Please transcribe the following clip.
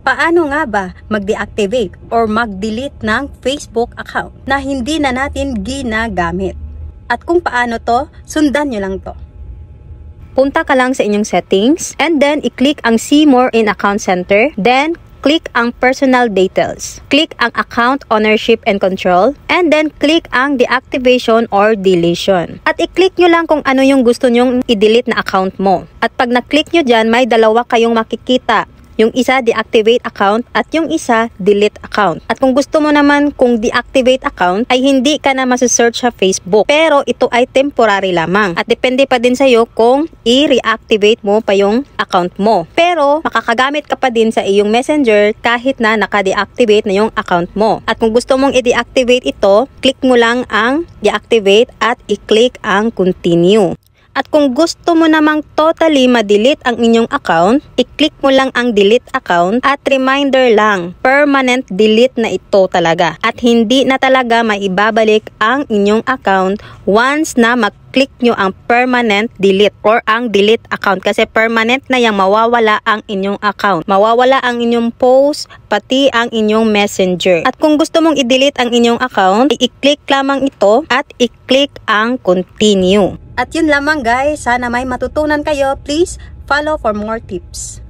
Paano nga ba mag-deactivate or mag-delete ng Facebook account na hindi na natin ginagamit? At kung paano to, sundan nyo lang to. Punta ka lang sa inyong settings and then i-click ang See More in Account Center. Then, click ang Personal Details. Click ang Account Ownership and Control. And then, click ang Deactivation or Deletion. At i-click nyo lang kung ano yung gusto nyong i-delete na account mo. At pag na-click nyo dyan, may dalawa kayong makikita. Yung isa, deactivate account, at yung isa, delete account. At kung gusto mo naman kung deactivate account, ay hindi ka na masusearch sa Facebook. Pero ito ay temporary lamang. At depende pa din sa'yo kung i-reactivate mo pa yung account mo. Pero makakagamit ka pa din sa iyong messenger kahit na naka-deactivate na yung account mo. At kung gusto mong i-deactivate ito, click mo lang ang deactivate at i-click ang continue. At kung gusto mo namang totally ma-delete ang inyong account, i-click mo lang ang delete account at reminder lang, permanent delete na ito talaga. At hindi na talaga maibabalik ang inyong account once na mag-click nyo ang permanent delete or ang delete account. Kasi permanent na yang mawawala ang inyong account. Mawawala ang inyong post, pati ang inyong messenger. At kung gusto mong i-delete ang inyong account, i-click lamang ito at i-click ang continue. At yun lamang guys, sana may matutunan kayo. Please follow for more tips.